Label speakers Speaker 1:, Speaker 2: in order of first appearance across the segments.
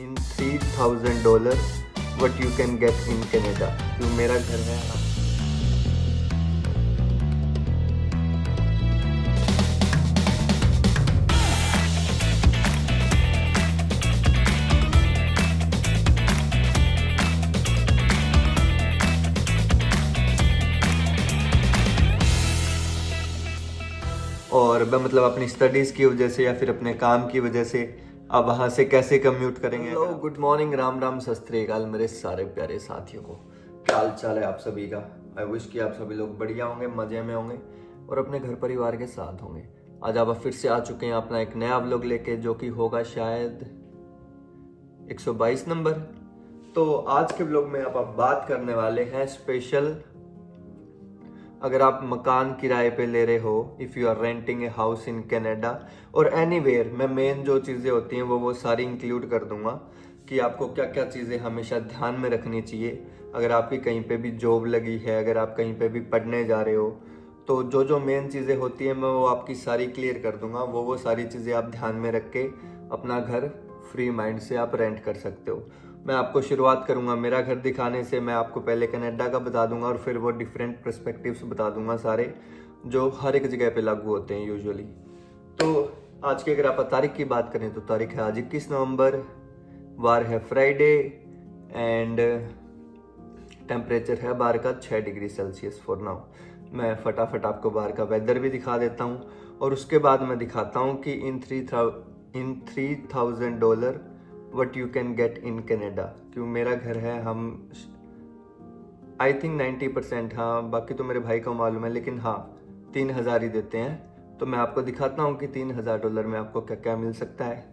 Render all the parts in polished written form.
Speaker 1: in $3,000 what you can get in Canada। क्यों मेरा घर है यहाँ। और मैं मतलब अपनी स्टडीज़ की वजह से या फिर अपने काम की वजह से अब वहाँ से कैसे कम्यूट करेंगे। Hello, good morning, Ram Ram, सत श्री अकाल मेरे सारे प्यारे साथियों को। क्या हाल चाल है आप सभी का। आई विश कि आप सभी लोग बढ़िया होंगे, मज़े में होंगे और अपने घर परिवार के साथ होंगे। आज आप फिर से आ चुके हैं अपना एक नया व्लॉग लेके, जो कि होगा शायद 122 नंबर। तो आज के व्लॉग में आप बात करने वाले हैं स्पेशल, अगर आप मकान किराए पे ले रहे हो, if you are renting a house in Canada और एनीवेयर, मैं मेन जो चीज़ें होती हैं वो सारी इंक्लूड कर दूंगा कि आपको क्या क्या चीज़ें हमेशा ध्यान में रखनी चाहिए। अगर आपकी कहीं पे भी जॉब लगी है, अगर आप कहीं पे भी पढ़ने जा रहे हो, तो जो जो मेन चीज़ें होती हैं मैं वो आपकी सारी क्लियर कर दूंगा। वो सारी चीज़ें आप ध्यान में रख के अपना घर फ्री माइंड से आप रेंट कर सकते हो। मैं आपको शुरुआत करूंगा मेरा घर दिखाने से। मैं आपको पहले कनाडा का बता दूंगा और फिर वो डिफरेंट पर्सपेक्टिव्स बता दूंगा सारे, जो हर एक जगह पे लागू होते हैं यूजुअली। तो आज की अगर आप तारीख की बात करें तो तारीख है आज 21 नवंबर, वार है फ्राइडे एंड टेम्परेचर है बाहर का 6 डिग्री सेल्सियस फॉर नाउ। मैं फटाफट आपको बाहर का वेदर भी दिखा देता हूँ और उसके बाद मैं दिखाता हूँ कि इन $3,000 what you can get in Canada. क्यों मेरा घर है, हम आई थिंक 90%, हाँ बाकी तो मेरे भाई को मालूम है, लेकिन हाँ 3,000 ही देते हैं। तो मैं आपको दिखाता हूँ कि $3,000 में आपको क्या क्या मिल सकता है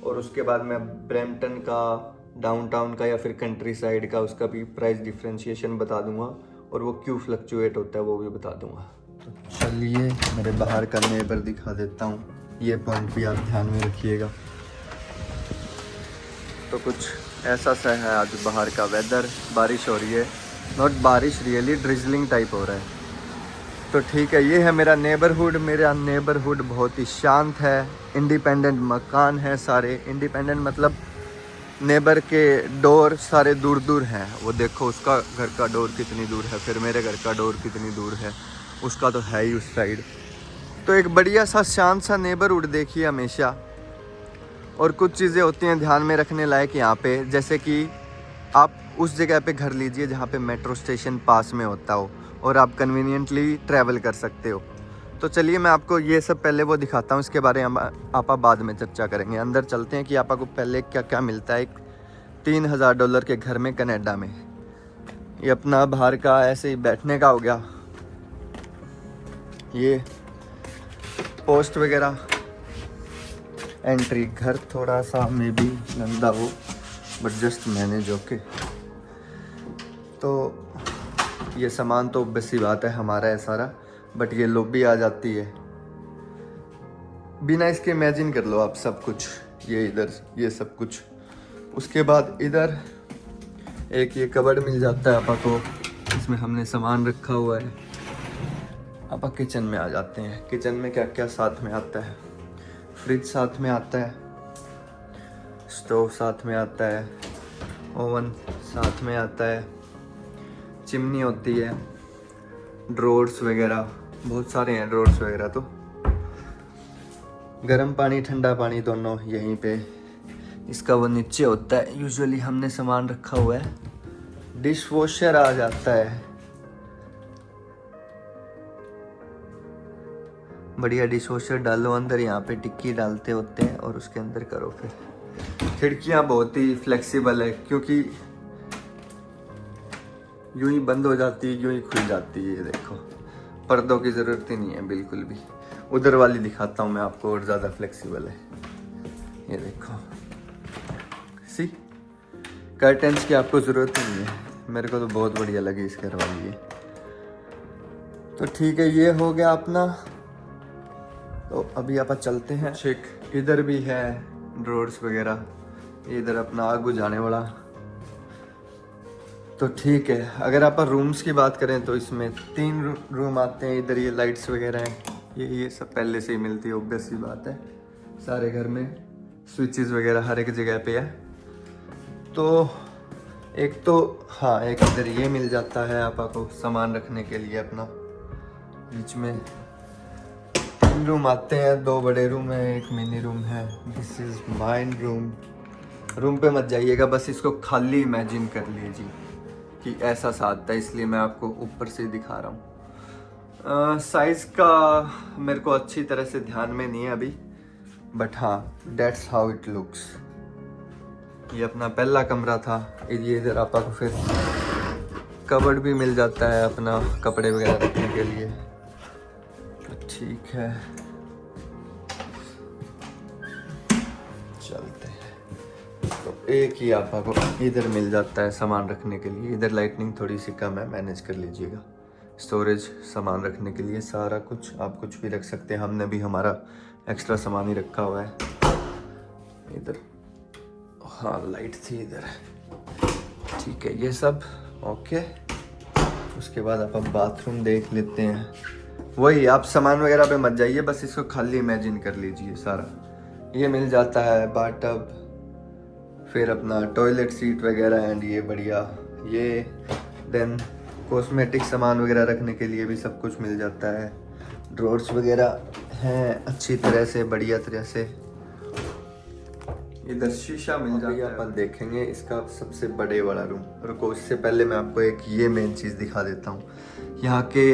Speaker 1: और उसके बाद मैं ब्रैम्पटन का, डाउनटाउन का या फिर कंट्री साइड का उसका भी प्राइस डिफ्रेंशिएशन बता दूंगा और वो क्यों फ्लक्चुएट होता है वो भी बता दूंगा। तो चलिए मेरे बाहर का नेबर दिखा देता हूँ, ये पॉइंट भी आप ध्यान में रखिएगा। तो कुछ ऐसा सा है आज बाहर का वेदर, बारिश हो रही है, नॉट बारिश रियली ड्रिजलिंग टाइप हो रहा है। तो ठीक है, ये है मेरा नेबरहुड। मेरा नेबरहुड बहुत ही शांत है, इंडिपेंडेंट मकान है सारे। इंडिपेंडेंट मतलब नेबर के डोर सारे दूर दूर हैं। वो देखो उसका घर का डोर कितनी दूर है, फिर मेरे घर का डोर कितनी दूर है, उसका तो है ही उस साइड। तो एक बढ़िया सा शांत सा नेबरहुड देखिए हमेशा। और कुछ चीज़ें होती हैं ध्यान में रखने लायक यहाँ पे, जैसे कि आप उस जगह पे घर लीजिए जहाँ पे मेट्रो स्टेशन पास में होता हो और आप कन्वीनियंटली ट्रैवल कर सकते हो। तो चलिए मैं आपको ये सब पहले वो दिखाता हूँ, इसके बारे में आप बाद में चर्चा करेंगे। अंदर चलते हैं कि आपको पहले क्या क्या मिलता है एक $3,000 के घर में कनाडा में। ये अपना बाहर का ऐसे ही बैठने का हो गया, ये पोस्ट वगैरह, एंट्री। घर थोड़ा सा मे बी गंदा हो बट जस्ट मैनेज ओके। तो ये सामान तो बस ही बात है हमारा है सारा, बट ये लॉबी आ जाती है बिना इसके। इमेजिन कर लो आप सब कुछ, ये इधर ये सब कुछ। उसके बाद इधर एक ये कबर्ड मिल जाता है आपा को, इसमें हमने सामान रखा हुआ है। आपा किचन में आ जाते हैं। किचन में क्या क्या साथ में आता है, फ्रिज साथ में आता है, स्टोव साथ में आता है, ओवन साथ में आता है, चिमनी होती है, ड्रॉर्स वगैरह बहुत सारे हैं ड्रॉर्स वगैरह। तो गर्म पानी ठंडा पानी दोनों यहीं पे, इसका वो नीचे होता है। यूजुअली हमने सामान रखा हुआ है। डिश वॉशर आ जाता है, बढ़िया डिश वॉशर डालो अंदर, यहाँ पे टिक्की डालते होते हैं और उसके अंदर करो। फिर खिड़कियाँ बहुत ही फ्लेक्सिबल है, क्योंकि यूं ही बंद हो जाती है यूं ही खुल जाती है। ये देखो, पर्दों की ज़रूरत ही नहीं है बिल्कुल भी। उधर वाली दिखाता हूँ मैं आपको, और ज़्यादा फ्लेक्सिबल है। ये देखो, सी कर्टेंस की आपको ज़रूरत ही नहीं है। मेरे को तो बहुत बढ़िया लगी इस घर वाली ये। तो ठीक है, ये हो गया अपना। तो अभी आप चलते हैं। चेक इधर भी है ड्रॉर्स वगैरह, इधर अपना आग बुझाने वाला। तो ठीक है, अगर आप रूम्स की बात करें तो इसमें 3 रूम आते हैं। इधर ये लाइट्स वगैरह हैं, ये सब पहले से ही मिलती है, ऑब्वियस सी बात है। सारे घर में स्विचेस वगैरह हर एक जगह पे है। तो एक तो हाँ, एक इधर ये मिल जाता है आपको सामान रखने के लिए अपना। बीच में 3 रूम आते हैं, 2 बड़े रूम है, एक मिनी रूम है। This is mine room. Room पे मत जाइएगा, बस इसको खाली इमेजिन कर लीजिए कि ऐसा सा आता है, इसलिए मैं आपको ऊपर से दिखा रहा हूँ। साइज का मेरे को अच्छी तरह से ध्यान में नहीं है अभी, बट हाँ, दैट्स हाउ इट लुक्स। ये अपना पहला कमरा था। ये इधर आपको फिर कबर्ड भी मिल जाता है अपना कपड़े वगैरह रखने के लिए। तो ठीक है, चलते हैं। तो एक ही आपको इधर मिल जाता है सामान रखने के लिए। इधर लाइटनिंग थोड़ी सी कम है, मैनेज कर लीजिएगा। स्टोरेज सामान रखने के लिए सारा कुछ, आप कुछ भी रख सकते हैं। हमने भी हमारा एक्स्ट्रा सामान ही रखा हुआ है। इधर हाँ, लाइट थी इधर, ठीक है, ये सब ओके। उसके बाद आप बाथरूम देख लेते हैं। वही, आप सामान वगैरह पे मत जाइए, बस इसको खाली इमेजिन कर लीजिए सारा। ये मिल जाता है बाथटब, फिर अपना टॉयलेट सीट वगैरह एंड ये बढ़िया ये। देन कॉस्मेटिक सामान वगैरह रखने के लिए भी सब कुछ मिल जाता है। ड्रॉर्स वगैरह हैं अच्छी तरह से, बढ़िया तरह से। इधर शीशा मिल जाता है। अपन देखेंगे इसका सबसे बड़े वाला रूम। रुको, इससे पहले मैं आपको एक ये मेन चीज़ दिखा देता हूँ। यहाँ के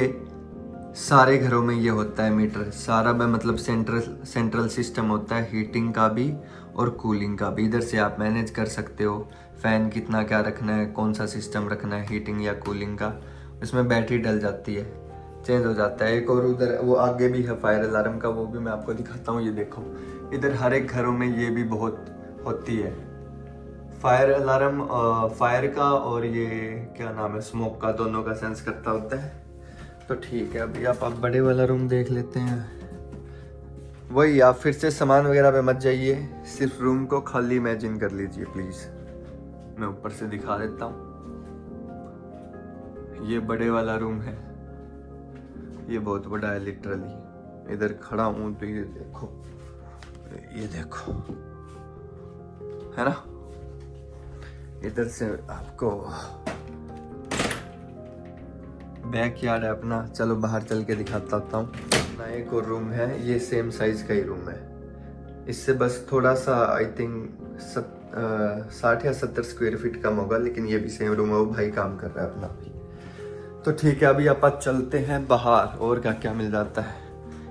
Speaker 1: सारे घरों में ये होता है मीटर सारा, में मतलब सेंट्रल सिस्टम होता है, हीटिंग का भी और कूलिंग का भी। इधर से आप मैनेज कर सकते हो फ़ैन कितना क्या रखना है, कौन सा सिस्टम रखना है, हीटिंग या कूलिंग का। इसमें बैटरी डल जाती है, चेंज हो जाता है। एक और उधर वो आगे भी है फायर अलार्म का, वो भी मैं आपको दिखाता हूँ। ये देखो, इधर हर एक घरों में ये भी बहुत होती है फायर अलार्म। फायर का और ये क्या नाम है, स्मोक का, दोनों का सेंस करता होता है। तो ठीक है, अभी आप बड़े वाला रूम देख लेते हैं। वही, आप फिर से सामान वगैरह पे मत जाइए, सिर्फ रूम को खाली इमेजिन कर लीजिए प्लीज। मैं ऊपर से दिखा देता हूँ। ये बड़े वाला रूम है, ये बहुत बड़ा है लिटरली। इधर खड़ा हूँ तो ये देखो, ये देखो, है ना। इधर से आपको बैक यार्ड है अपना। चलो बाहर चल के दिखाता हूँ। अपना एक और रूम है, ये सेम साइज का ही रूम है। इससे बस थोड़ा सा आई थिंक 60 या 70 स्क्वायर फीट कम होगा, लेकिन ये भी सेम रूम है। वो भाई काम कर रहा है अपना भी। तो ठीक है, अभी आप चलते हैं बाहर। और क्या क्या मिल जाता है।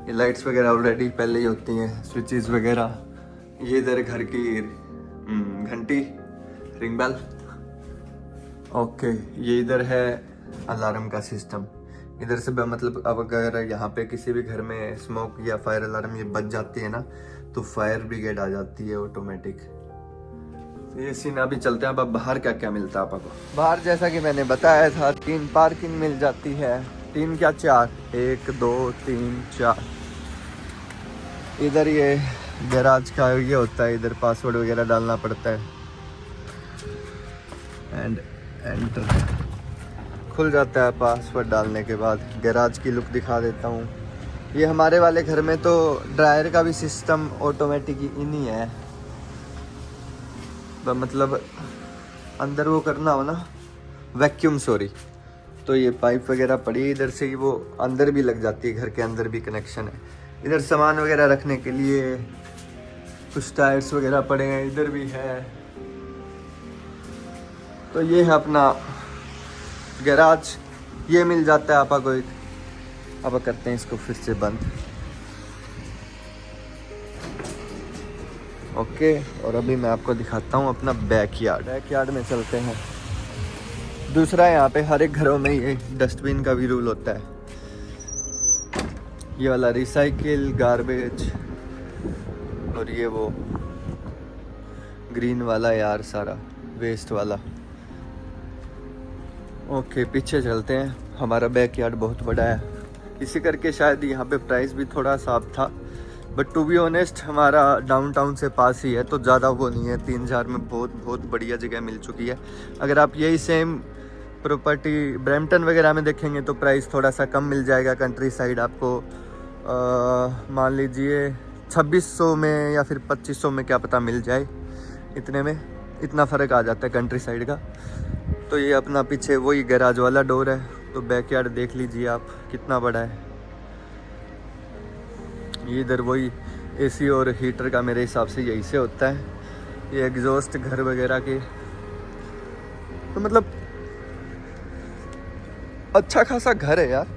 Speaker 1: ये लाइट्स वगैरह ऑलरेडी पहले ही होती हैं, स्विचेस वगैरह। ये इधर घर की घंटी, रिंग बेल, ओके। ये इधर है अलार्म का सिस्टम। इधर से मतलब अब अगर यहाँ पे किसी भी घर में स्मोक या फायर अलार्म ये बज जाती है ना, तो फायर ब्रिगेड आ जाती है ऑटोमेटिक। तो ये सीन। अभी चलते हैं। अब बाहर क्या क्या मिलता है आपको। बाहर जैसा कि मैंने बताया था, 3 पार्किंग मिल जाती है। 3 क्या 4, 1 2 3 4। इधर ये गैराज का ये होता है, इधर पासवर्ड वगैरह डालना पड़ता है एंड एंटर। खुल जाता है पासवर्ड डालने के बाद। गैराज की लुक दिखा देता हूँ। ये हमारे वाले घर में तो ड्रायर का भी सिस्टम ऑटोमेटिक ही नहीं है, मतलब अंदर वो करना हो ना, वैक्यूम, सॉरी, तो ये पाइप वगैरह पड़ी इधर से ही, वो अंदर भी लग जाती है। घर के अंदर भी कनेक्शन है। इधर सामान वगैरह रखने के लिए कुछ टायर्स वगैरह पड़े हैं, इधर भी है। तो ये है अपना गैराज। ये मिल जाता है आपको एक। अब करते हैं इसको फिर से बंद, ओके। और अभी मैं आपको दिखाता हूँ अपना बैकयार्ड। बैकयार्ड में चलते हैं। दूसरा, यहाँ पे हर एक घरों में ये डस्टबिन का भी रूल होता है। ये वाला रिसाइकिल, गार्बेज, और ये वो ग्रीन वाला यार सारा वेस्ट वाला। ओके, पीछे चलते हैं। हमारा बैकयार्ड बहुत बड़ा है, इसी करके शायद यहाँ पे प्राइस भी थोड़ा साफ था। बट टू बी ऑनेस्ट, हमारा डाउनटाउन से पास ही है, तो ज़्यादा वो नहीं है। 3000 में बहुत बढ़िया जगह मिल चुकी है। अगर आप यही सेम प्रॉपर्टी ब्रैम्पटन वगैरह में देखेंगे तो प्राइस थोड़ा सा कम मिल जाएगा। कंट्री साइड आपको मान लीजिए 2600 में या फिर 2500 में क्या पता मिल जाए, इतने में। इतना फ़र्क आ जाता है कंट्री साइड का। तो ये अपना पीछे वही गैराज वाला डोर है, तो बैकयार्ड देख लीजिए आप कितना बड़ा है। ये इधर वही एसी और हीटर का मेरे हिसाब से यही से होता है। ये एग्जॉस्ट घर वगैरह के, तो मतलब अच्छा खासा घर है यार।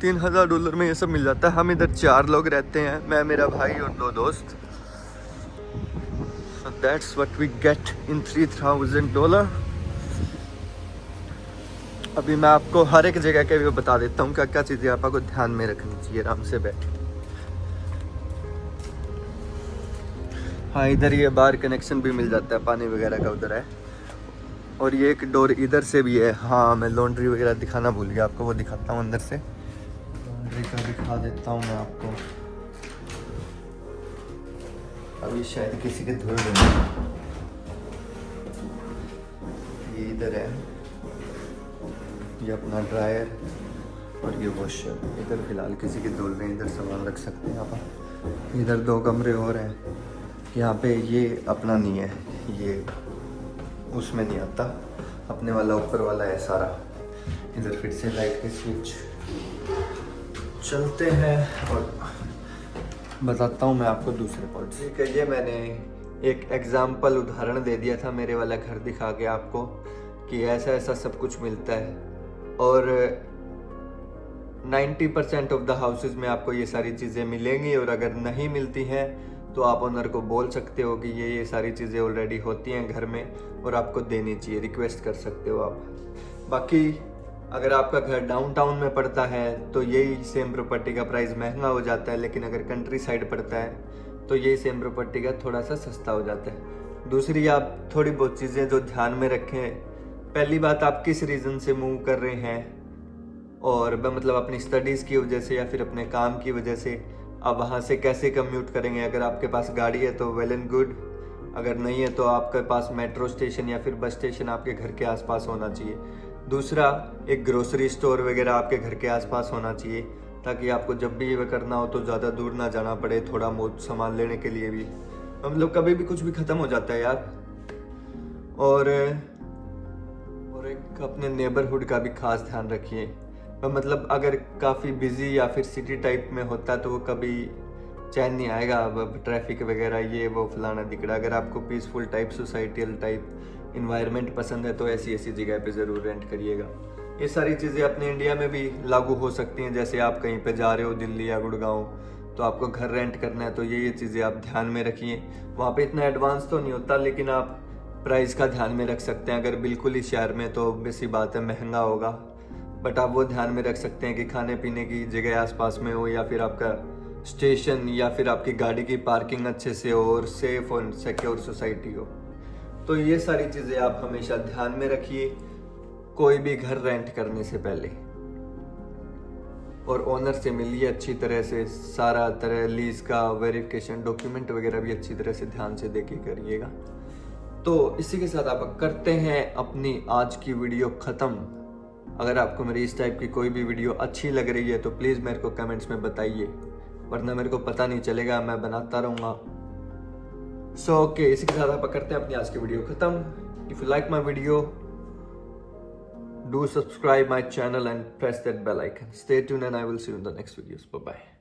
Speaker 1: $3000 में ये सब मिल जाता है। हम इधर 4 लोग रहते हैं, मैं, मेरा भाई और 2 दोस्त। So that's what we get in $3000। अभी मैं आपको हर एक जगह के भी बता देता हूँ क्या क्या चीज़ें आपको ध्यान में रखनी चाहिए आराम से बैठ। हाँ, इधर ये बाहर कनेक्शन भी मिल जाता है, पानी वगैरह का उधर है। और ये एक डोर इधर से भी है। हाँ, मैं लॉन्ड्री वगैरह दिखाना भूल गया आपको, वो दिखाता हूँ अंदर से। लॉन्ड्री का दिखा देता हूँ मैं आपको। अभी शायद किसी के धुल रहे हैं। ये इधर है, ये अपना ड्रायर और ये वॉशर। इधर फिलहाल किसी के धुल रहे हैं, इधर सामान रख सकते हैं आप। इधर 2 कमरे और हैं। यहाँ पे ये अपना नहीं है, ये उसमें नहीं आता, अपने वाला ऊपर वाला है सारा। इधर फिर से लाइट के स्विच चलते हैं और बताता हूँ मैं आपको दूसरे पॉइंट। ठीक है, ये मैंने एक एग्जाम्पल उदाहरण दे दिया था मेरे वाला घर दिखा के आपको कि ऐसा ऐसा सब कुछ मिलता है। और 90% ऑफ द हाउसेज में आपको ये सारी चीज़ें मिलेंगी, और अगर नहीं मिलती हैं तो आप ओनर को बोल सकते हो कि ये सारी चीज़ें ऑलरेडी होती हैं घर में और आपको देनी चाहिए, रिक्वेस्ट कर सकते हो आप। बाकी अगर आपका घर डाउनटाउन में पड़ता है तो यही सेम प्रॉपर्टी का प्राइस महंगा हो जाता है, लेकिन अगर कंट्री साइड पड़ता है तो यही सेम प्रॉपर्टी का थोड़ा सा सस्ता हो जाता है। दूसरी, आप थोड़ी बहुत चीज़ें जो ध्यान में रखें। पहली बात, आप किस रीज़न से मूव कर रहे हैं, और मतलब अपनी स्टडीज़ की वजह से या फिर अपने काम की वजह से आप वहाँ से कैसे कम्यूट करेंगे। अगर आपके पास गाड़ी है तो वेल एंड गुड, अगर नहीं है तो आपके पास मेट्रो स्टेशन या फिर बस स्टेशन आपके घर के आसपास होना चाहिए। दूसरा, एक ग्रोसरी स्टोर वगैरह आपके घर के आसपास होना चाहिए, ताकि आपको जब भी ये करना हो तो ज़्यादा दूर ना जाना पड़े, थोड़ा बहुत सामान लेने के लिए भी। मतलब कभी भी कुछ भी ख़त्म हो जाता है यार। और एक अपने नेबरहुड का भी खास ध्यान रखिए। मतलब अगर काफ़ी बिजी या फिर सिटी टाइप में होता है तो वो कभी चैन नहीं आएगा। अब ट्रैफिक वगैरह ये वो फलाना दिखड़ा। अगर आपको peaceful type, societal type environment पसंद है तो ऐसी जगह पे ज़रूर रेंट करिएगा। ये सारी चीज़ें अपने इंडिया में भी लागू हो सकती हैं। जैसे आप कहीं पे जा रहे हो दिल्ली या गुड़गांव, तो आपको घर रेंट करना है तो ये चीज़ें आप ध्यान में रखिए। वहाँ पे इतना एडवांस तो नहीं होता, लेकिन आप प्राइस का ध्यान में रख सकते हैं। अगर बिल्कुल ही शहर में तो बेसी बात है महंगा होगा, बट आप वो ध्यान में रख सकते हैं कि खाने पीने की जगह आसपास में हो, या फिर आपका स्टेशन या फिर आपकी गाड़ी की पार्किंग अच्छे से हो और सेफ और सिक्योर सोसाइटी हो। तो ये सारी चीज़ें आप हमेशा ध्यान में रखिए कोई भी घर रेंट करने से पहले। और ओनर से मिलिए अच्छी तरह से, सारा तरह लीज का वेरिफिकेशन, डॉक्यूमेंट वगैरह भी अच्छी तरह से ध्यान से देख के करिएगा। तो इसी के साथ आप करते हैं अपनी आज की वीडियो ख़त्म। अगर आपको मेरी इस टाइप की कोई भी वीडियो अच्छी लग रही है तो प्लीज़ मेरे को कमेंट्स में बताइए, वरना मेरे को पता नहीं चलेगा, मैं बनाता रहूँगा। सो ओके, इसी के साथ आप करते हैं अपनी आज की वीडियो ख़त्म। If you like my video, do subscribe my channel and press that bell icon. Stay tuned and I will see you in the next videos. Bye bye.